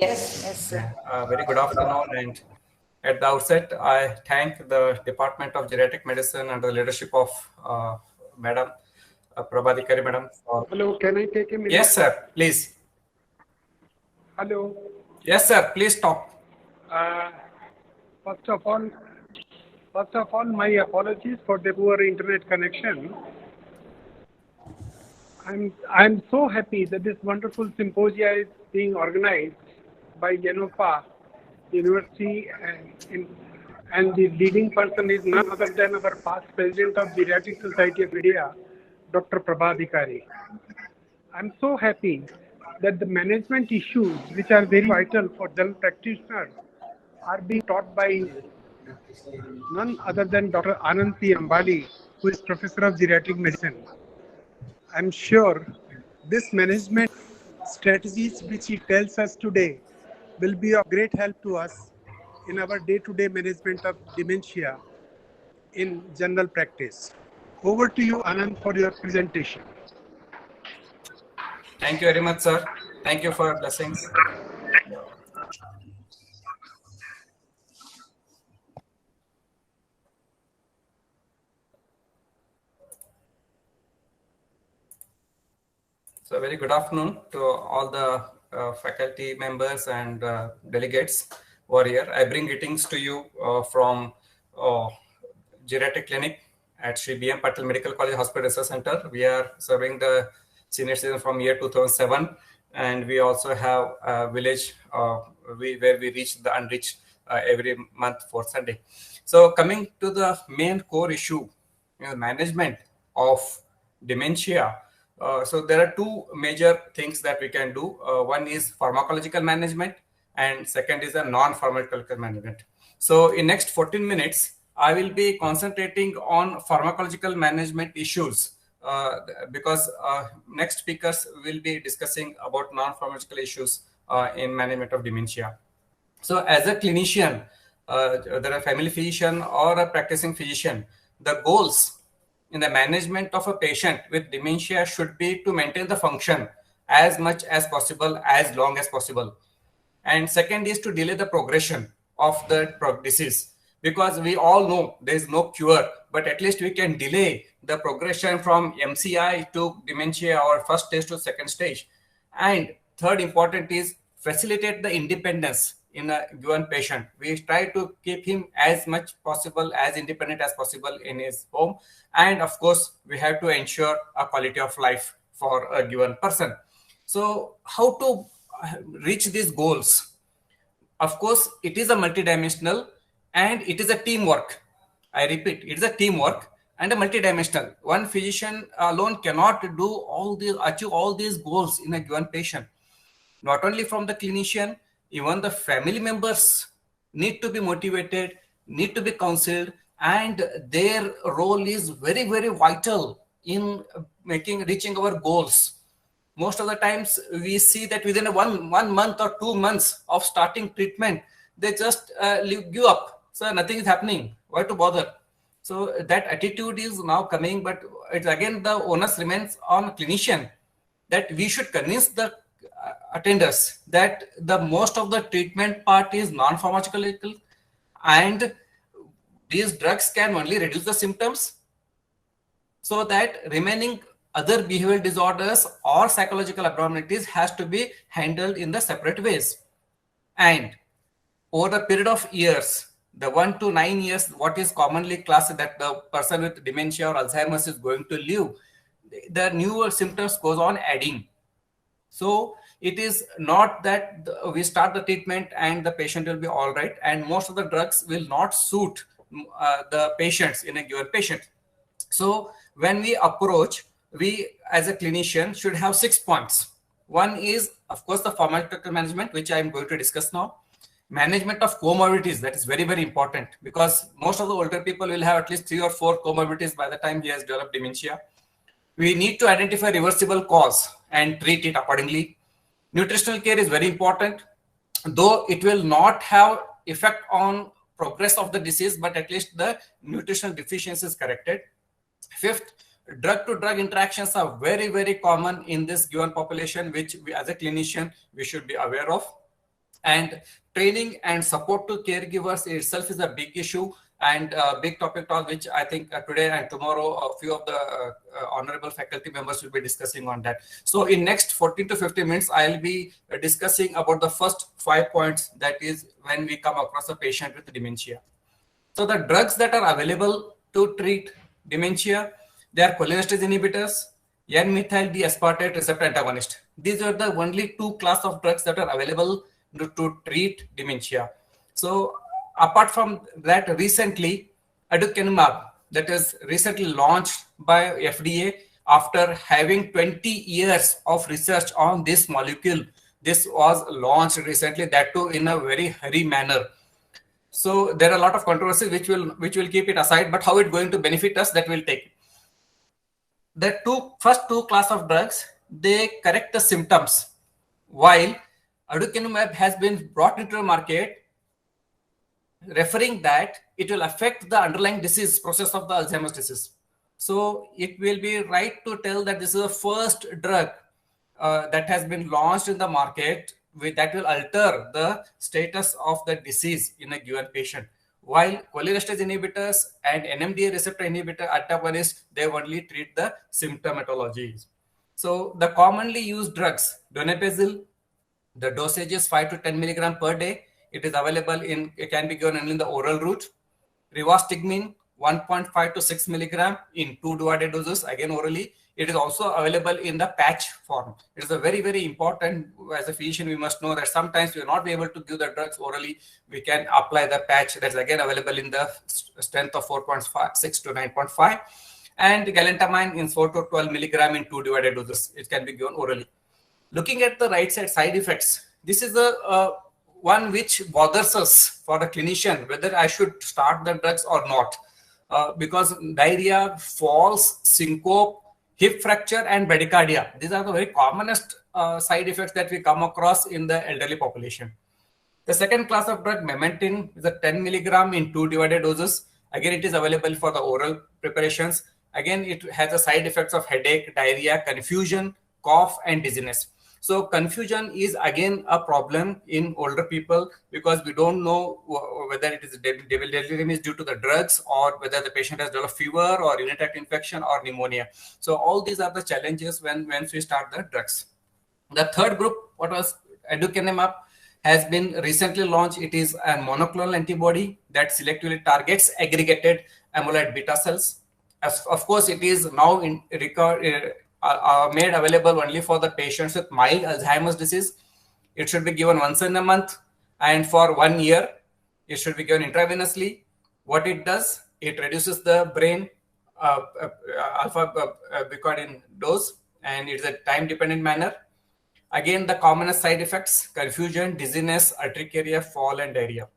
Yes, yes, sir. Very good afternoon. And at the outset, I thank the Department of Geriatric Medicine and the leadership of Madam Prabhadikari Madam. Hello, can I take a minute? Yes, sir. Please. Hello. Yes, sir. Please talk. First of all, my apologies for the poor internet connection. I'm so happy that this wonderful symposia is being organized by Yenopa University, and the leading person is none other than our past president of the Geriatric Society of India, Dr. Prabhadikari. I'm so happy that the management issues, which are very vital for general practitioners, are being taught by none other than Dr. Anand P. Ambali, who is Professor of Geriatric Medicine. I'm sure this management strategies which he tells us today will be of great help to us in our day-to-day management of dementia in general practice. Over to you, Anand, for your presentation. Thank you very much, sir. Thank you for your blessings. So very good afternoon to all the faculty members and delegates who are here. I bring greetings to you from Geriatric Clinic at Sri B.M. Patil Medical College Hospital Research Center. We are serving the senior citizens from year 2007, and we also have a village where we reach the unreached every month for Sunday. So coming to the main core issue, management of dementia. So there are two major things that we can do. One is pharmacological management, and second is a non-pharmacological management. So in next 14 minutes, I will be concentrating on pharmacological management issues because next speakers will be discussing about non-pharmacological issues in management of dementia. So as a clinician, whether a family physician or a practicing physician, the goals in the management of a patient with dementia should be to maintain the function as much as possible, as long as possible. And second is to delay the progression of the disease, because we all know there is no cure, but at least we can delay the progression from MCI to dementia or first stage to second stage. And third important is facilitate the independence in a given patient. We try to keep him as much possible, as independent as possible in his home. And of course, we have to ensure a quality of life for a given person. So how to reach these goals? Of course, it is a multidimensional and it is a teamwork. I repeat, it is a teamwork and a multidimensional. One physician alone cannot achieve all these goals in a given patient. Not only from the clinician, even the family members need to be motivated, need to be counseled, and their role is very, very vital in reaching our goals. Most of the times we see that within one month or 2 months of starting treatment, they just give up. So nothing is happening. Why to bother? So that attitude is now coming, but it's again the onus remains on clinician that we should convince the attenders that the most of the treatment part is non-pharmacological, and these drugs can only reduce the symptoms, so that remaining other behavioral disorders or psychological abnormalities has to be handled in the separate ways. And over the period of years, the 1 to 9 years, what is commonly classed that the person with dementia or Alzheimer's is going to live, the newer symptoms goes on adding. So it is not that we start the treatment and the patient will be all right, and most of the drugs will not suit the patients in a given patient. So when we approach, we as a clinician should have 6 points. One is, of course, the pharmacological management, which I am going to discuss now. Management of comorbidities, that is very, very important, because most of the older people will have at least 3 or 4 comorbidities by the time he has developed dementia. We need to identify reversible cause and treat it accordingly. Nutritional care is very important, though it will not have effect on progress of the disease, but at least the nutritional deficiency is corrected. Fifth, drug-to-drug interactions are very, very common in this given population, which we, as a clinician, we should be aware of. And training and support to caregivers itself is a big issue and a big topic on which I think today and tomorrow a few of the honorable faculty members will be discussing on that. So in next 14 to 15 minutes, I'll be discussing about the first 5 points, that is when we come across a patient with dementia. So the drugs that are available to treat dementia, they are cholinesterase inhibitors, N-methyl D-aspartate receptor antagonist. These are the only two class of drugs that are available to treat dementia. So apart from that, recently aducanumab, that is recently launched by FDA after having 20 years of research on this molecule. This was launched recently, that too in a very hurry manner. So there are a lot of controversies which will keep it aside, but how it's going to benefit us, that will take. The first two class of drugs, they correct the symptoms, while aducanumab has been brought into the market referring that it will affect the underlying disease process of the Alzheimer's disease. So it will be right to tell that this is the first drug that has been launched in the market that will alter the status of the disease in a given patient. While cholinesterase inhibitors and NMDA receptor inhibitor antagonists, they only treat the symptomatology. So the commonly used drugs, donepezil, the dosage is 5 to 10 milligram per day. It is available it can be given only in the oral route. Rivastigmine, 1.5 to 6 milligram in 2 divided doses, again orally. It is also available in the patch form. It is a very, very important, as a physician, we must know that sometimes we will not be able to give the drugs orally. We can apply the patch that's again available in the strength of 4.6 to 9.5. And galantamine in 4 to 12 milligram in 2 divided doses. It can be given orally. Looking at the right side effects, this is the one which bothers us for the clinician, whether I should start the drugs or not. Because diarrhea, falls, syncope, hip fracture, and bradycardia. These are the very commonest side effects that we come across in the elderly population. The second class of drug, memantine, is a 10 milligram in 2 divided doses. Again, it is available for the oral preparations. Again, it has the side effects of headache, diarrhea, confusion, cough, and dizziness. So confusion is again a problem in older people because we don't know whether it is delirium is due to the drugs or whether the patient has developed fever or urinary tract infection or pneumonia. So all these are the challenges when we start the drugs. The third group, what was aducanumab, has been recently launched. It is a monoclonal antibody that selectively targets aggregated amyloid beta cells. Of course, it is now made available only for the patients with mild Alzheimer's disease. It should be given once in a month, and for 1 year, it should be given intravenously. What it does, it reduces the brain alpha beta dose, and it's a time-dependent manner. Again, the commonest side effects: confusion, dizziness, urticaria, fall, and diarrhea.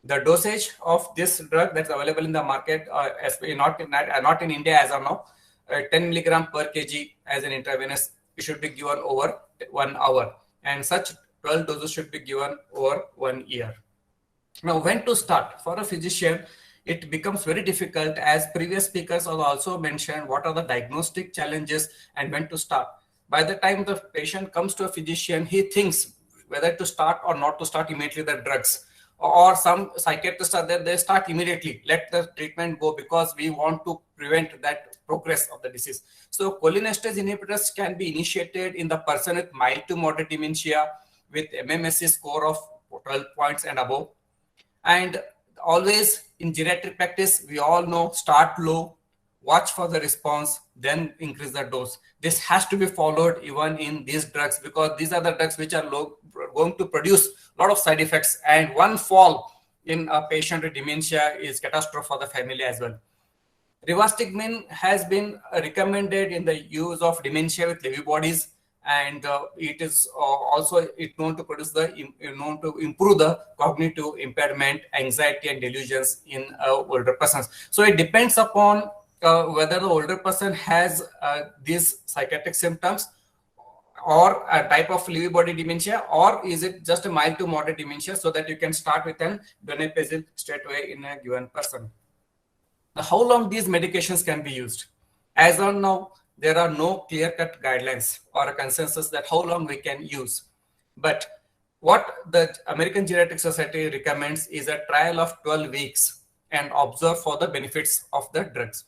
The dosage of this drug that's available in the market, not in India as of now, 10 milligram per kg as an intravenous, it should be given over 1 hour, and such 12 doses should be given over 1 year. Now, when to start? For a physician, it becomes very difficult, as previous speakers have also mentioned what are the diagnostic challenges and when to start. By the time the patient comes to a physician, he thinks whether to start or not to start immediately the drugs. Or some psychiatrists are there, they start immediately, let the treatment go because we want to prevent that progress of the disease. So cholinesterase inhibitors can be initiated in the person with mild to moderate dementia with MMSE score of 12 points and above. And always in geriatric practice, we all know, start low, watch for the response, then increase the dose. This has to be followed even in these drugs because these are the drugs which are going to produce a lot of side effects, and one fall in a patient with dementia is catastrophe for the family as well. Rivastigmine has been recommended in the use of dementia with Lewy bodies, and it is also known to improve the cognitive impairment, anxiety, and delusions in older persons. So it depends upon whether the older person has these psychiatric symptoms or a type of Lewy body dementia, or is it just a mild to moderate dementia, so that you can start with an donepezil straight away in a given person. Now, how long these medications can be used? As of now, there are no clear-cut guidelines or a consensus that how long we can use. But what the American Geriatric Society recommends is a trial of 12 weeks and observe for the benefits of the drugs.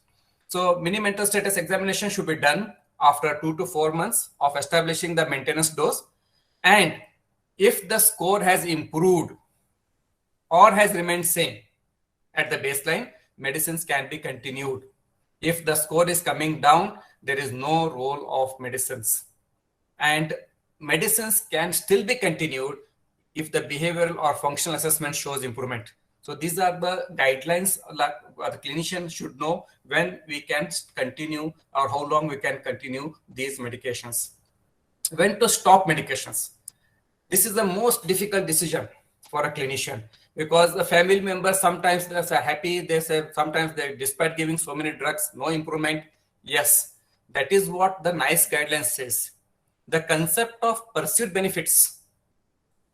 So mini mental status examination should be done after 2 to 4 months of establishing the maintenance dose. And if the score has improved or has remained same at the baseline, medicines can be continued. If the score is coming down, there is no role of medicines. And medicines can still be continued if the behavioral or functional assessment shows improvement. So these are the guidelines the clinician should know when we can continue or how long we can continue these medications. When to stop medications. This is the most difficult decision for a clinician, because the family members sometimes they're happy, they say sometimes they, despite giving so many drugs, no improvement. Yes, that is what the NICE guidelines says. The concept of perceived benefits,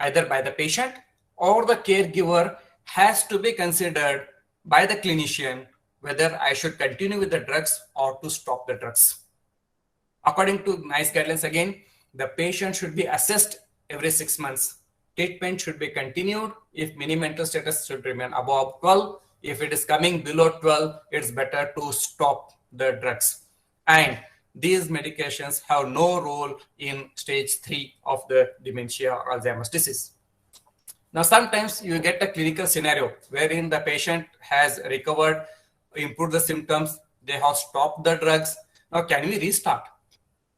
either by the patient or the caregiver, has to be considered by the clinician whether I should continue with the drugs or to stop the drugs. According to NICE guidelines, again, the patient should be assessed every 6 months. Treatment should be continued if mini mental status should remain above 12. If it is coming below 12, it's better to stop the drugs. And these medications have no role in stage 3 of the dementia or Alzheimer's disease. Now, sometimes you get a clinical scenario wherein the patient has recovered, improved the symptoms, they have stopped the drugs. Now, can we restart?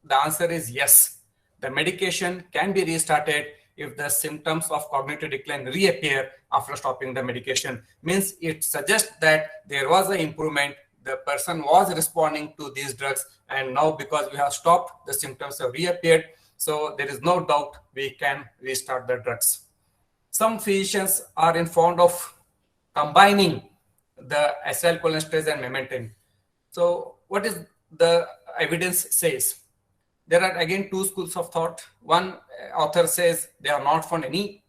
The answer is yes. The medication can be restarted if the symptoms of cognitive decline reappear after stopping the medication. Means it suggests that there was an improvement, the person was responding to these drugs, and now because we have stopped, the symptoms have reappeared. So there is no doubt we can restart the drugs. Some physicians are fond of combining the acetylcholinesterase and memantine. So what is the evidence says? There are again two schools of thought. One author says they are not found any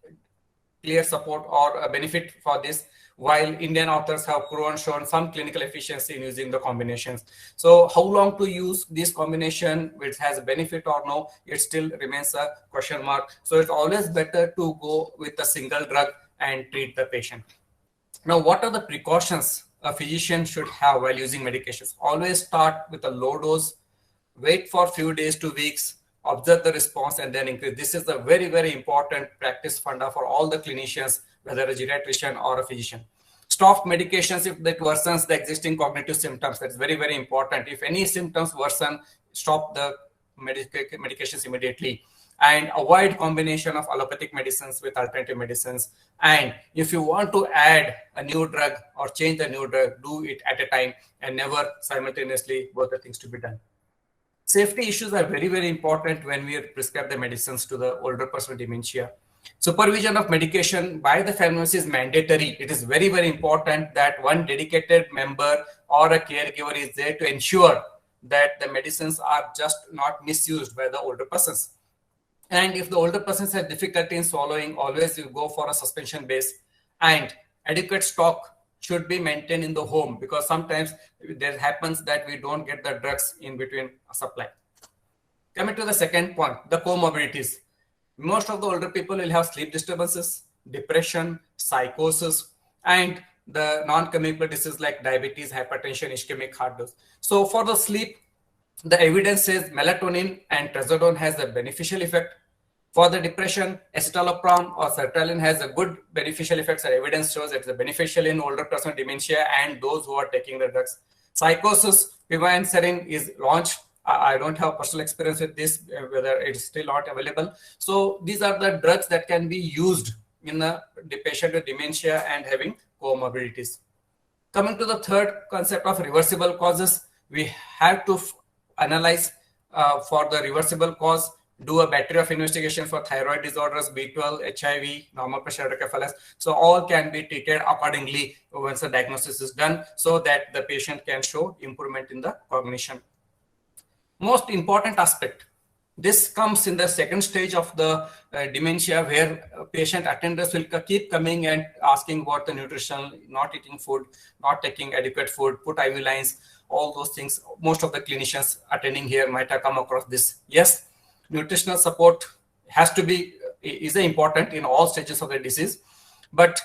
clear support or a benefit for this, while Indian authors have shown some clinical efficiency in using the combinations. So how long to use this combination, which has a benefit or no, it still remains a question mark. So it's always better to go with a single drug and treat the patient. Now, what are the precautions a physician should have while using medications? Always start with a low dose, wait for a few days to weeks, observe the response, and then increase. This is a very, very important practice funda for all the clinicians, whether a geriatrician or a physician. Stop medications if that worsens the existing cognitive symptoms. That's very, very important. If any symptoms worsen, stop the medications immediately. And avoid combination of allopathic medicines with alternative medicines. And if you want to add a new drug or change the new drug, do it at a time and never simultaneously both the things to be done. Safety issues are very, very important when we prescribe the medicines to the older person with dementia. Supervision of medication by the pharmacist is mandatory. It is very, very important that one dedicated member or a caregiver is there to ensure that the medicines are just not misused by the older persons. And if the older persons have difficulty in swallowing, always you go for a suspension base. And adequate stock should be maintained in the home, because sometimes there happens that we don't get the drugs in between a supply. Coming to the second point, the comorbidities. Most of the older people will have sleep disturbances, depression, psychosis, and the non-communicable diseases like diabetes, hypertension, ischemic heart disease. So for the sleep, the evidence says melatonin and trazodone has a beneficial effect. For the depression, escitalopram or sertraline has a good beneficial effects. Our evidence shows it's beneficial in older person with dementia and those who are taking the drugs. Psychosis, pimavanserin is launched. I don't have personal experience with this, whether it's still not available. So these are the drugs that can be used in the patient with dementia and having comorbidities. Coming to the third concept of reversible causes, we have to analyze for the reversible cause, do a battery of investigation for thyroid disorders, B12, HIV, normal pressure hydrocephalus. So all can be treated accordingly once the diagnosis is done, so that the patient can show improvement in the cognition. Most important aspect, this comes in the second stage of the dementia, where patient attenders will keep coming and asking about the nutrition, not eating food, not taking adequate food, put IV lines, all those things. Most of the clinicians attending here might have come across this. Yes, nutritional support has to be is important in all stages of the disease. But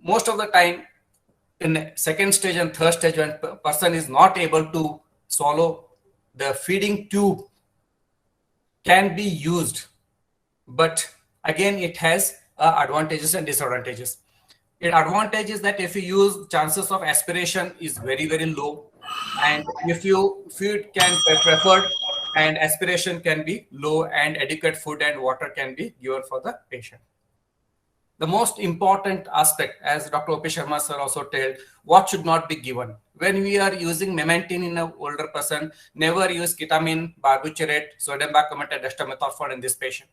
most of the time, in second stage and third stage, when person is not able to swallow, the feeding tube can be used. But again, it has advantages and disadvantages. An advantage is that if you use, chances of aspiration is very, very low. And if you food can be preferred and aspiration can be low, and adequate food and water can be given for the patient. The most important aspect, as Dr. O.P. Sharma sir also told, what should not be given. When we are using memantine in an older person, never use ketamine, barbiturate, sodium bicarbonate, and dextromethorphan in this patient.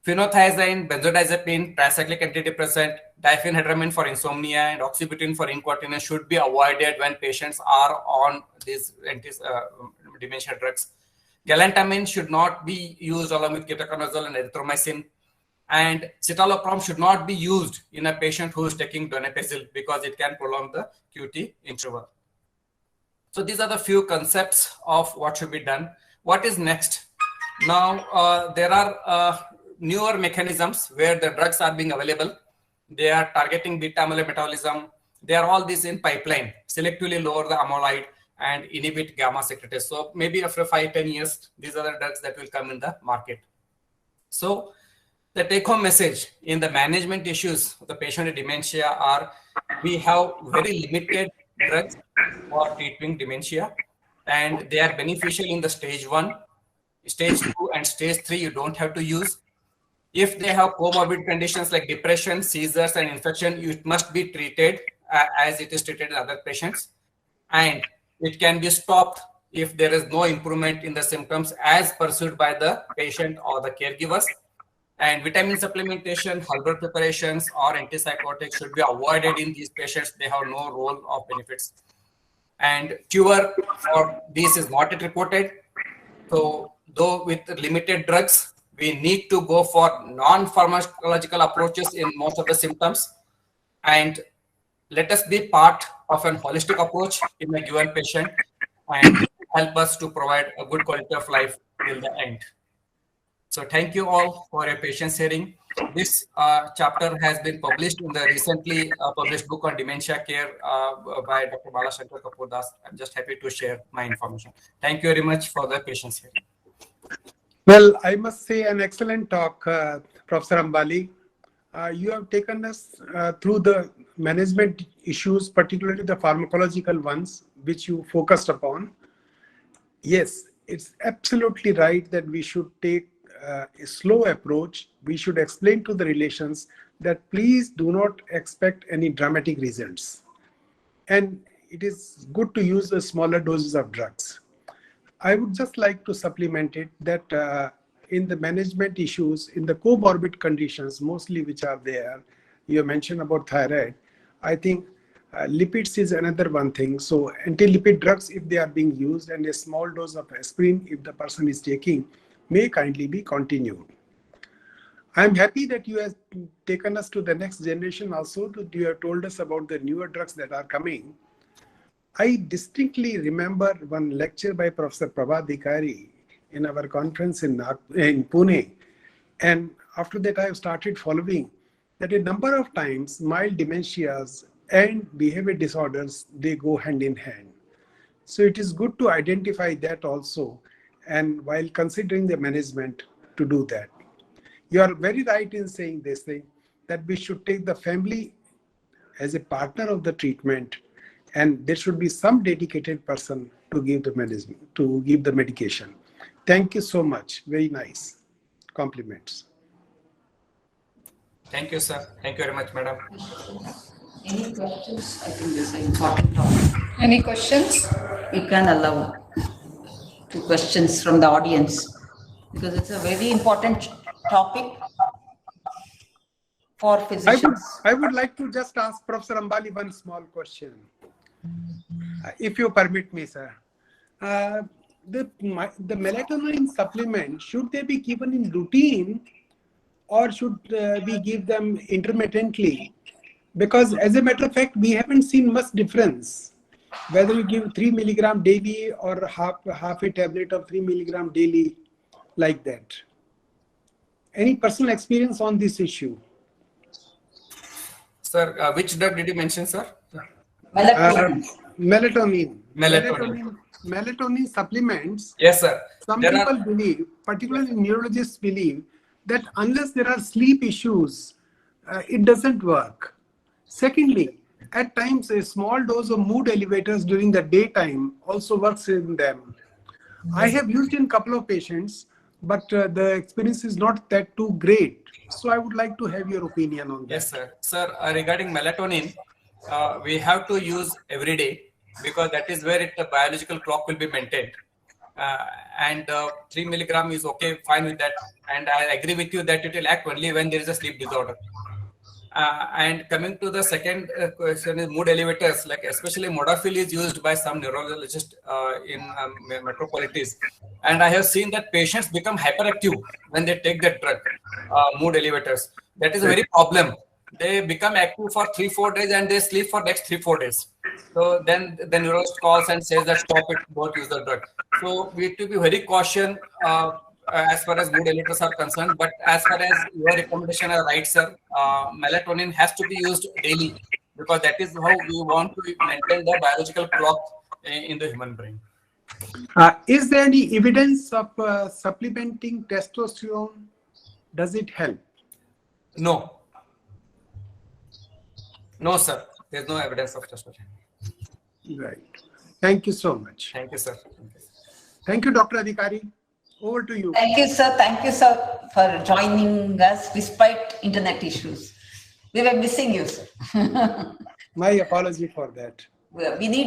Phenothiazine, benzodiazepine, tricyclic antidepressant, diphenhydramine for insomnia, and oxybutynin for incontinence should be avoided when patients are on these dementia drugs. Galantamine should not be used along with ketoconazole and erythromycin. And citalopram should not be used in a patient who is taking donepezil because it can prolong the QT interval. So these are the few concepts of what should be done. What is next? Now, there are newer mechanisms where the drugs are being available. They are targeting beta amyloid metabolism. They are all these in pipeline, selectively lower the amyloid and inhibit gamma secretase. So maybe after 5-10 years, these are the drugs that will come in the market. So the take-home message in the management issues of the patient with dementia are, we have very limited drugs for treating dementia, and they are beneficial in the stage 1, stage 2, and stage 3 you don't have to use. If they have comorbid conditions like depression, seizures, and infection, it must be treated as it is treated in other patients. And it can be stopped if there is no improvement in the symptoms as pursued by the patient or the caregivers. And vitamin supplementation, herbal preparations, or antipsychotics should be avoided in these patients. They have no role of benefits. And cure for this is not yet reported. So though with limited drugs, we need to go for non-pharmacological approaches in most of the symptoms. And let us be part of an holistic approach in a given patient and help us to provide a good quality of life till the end. So thank you all for your patience hearing. This chapter has been published in the recently published book on dementia care by Dr. Balashakar Kapoor Das. I'm just happy to share my information. Thank you very much for the patience hearing. Well, I must say an excellent talk, Professor Ambali. You have taken us through the management issues, particularly the pharmacological ones, which you focused upon. Yes, it's absolutely right that we should take a slow approach. We should explain to the relations that please do not expect any dramatic results. And it is good to use the smaller doses of drugs. I would just like to supplement it that in the management issues, in the comorbid conditions, mostly which are there, you mentioned about thyroid. I think lipids is another one thing. So anti-lipid drugs, if they are being used, and a small dose of aspirin, if the person is taking, may kindly be continued. I'm happy that you have taken us to the next generation also. You have told us about the newer drugs that are coming. I distinctly remember one lecture by Professor Prabhat Dikari in our conference in Pune. And after that, I have started following that a number of times mild dementias and behavior disorders, they go hand in hand. So it is good to identify that also, and while considering the management to do that. You are very right in saying this thing, that we should take the family as a partner of the treatment, and there should be some dedicated person to give the management, to give the medication. Thank you so much. Very nice. Compliments. Thank you, sir. Thank you very much, madam. Any questions? I think this is an important topic. Any questions? You can allow 2 questions from the audience because it's a very important topic for physicians. I would like to just ask Professor Ambali one small question, if you permit me, sir. The melatonin supplement, should they be given in routine or should we give them intermittently? Because as a matter of fact, we haven't seen much difference whether you give 3 milligram daily or half a tablet of 3 milligram daily, like that. Any personal experience on this issue? Sir, which drug did you mention, sir? Melatonin. Melatonin. Melatonin supplements. Yes, sir. Some people believe, particularly neurologists believe, that unless there are sleep issues, it doesn't work. Secondly, at times a small dose of mood elevators during the daytime also works in them. I have used in a couple of patients, but the experience is not that too great. So I would like to have your opinion on that. Yes, sir. Sir, regarding melatonin, we have to use every day because that is where the biological clock will be maintained. And 3 milligram is okay, fine with that. And I agree with you that it will act only when there is a sleep disorder. And coming to the second question is mood elevators, like especially modafinil is used by some neurologists in metropolises. And I have seen that patients become hyperactive when they take that drug, mood elevators. That is a very problem. They become active for 3-4 days and they sleep for next 3-4 days. So then the neurologist calls and says that stop it, don't use the drug. So we have to be very cautious as far as mood elevators are concerned. But as far as your recommendation are right, sir, melatonin has to be used daily because that is how we want to maintain the biological clock in the human brain. Is there any evidence of supplementing testosterone? Does it help? No. No, sir. There's no evidence of testosterone. Right. Thank you so much. Thank you, sir. Thank you, Dr. Adhikari. Over to you. Thank you, sir. Thank you, sir, for joining us despite internet issues. We were missing you, sir. My apology for that. We need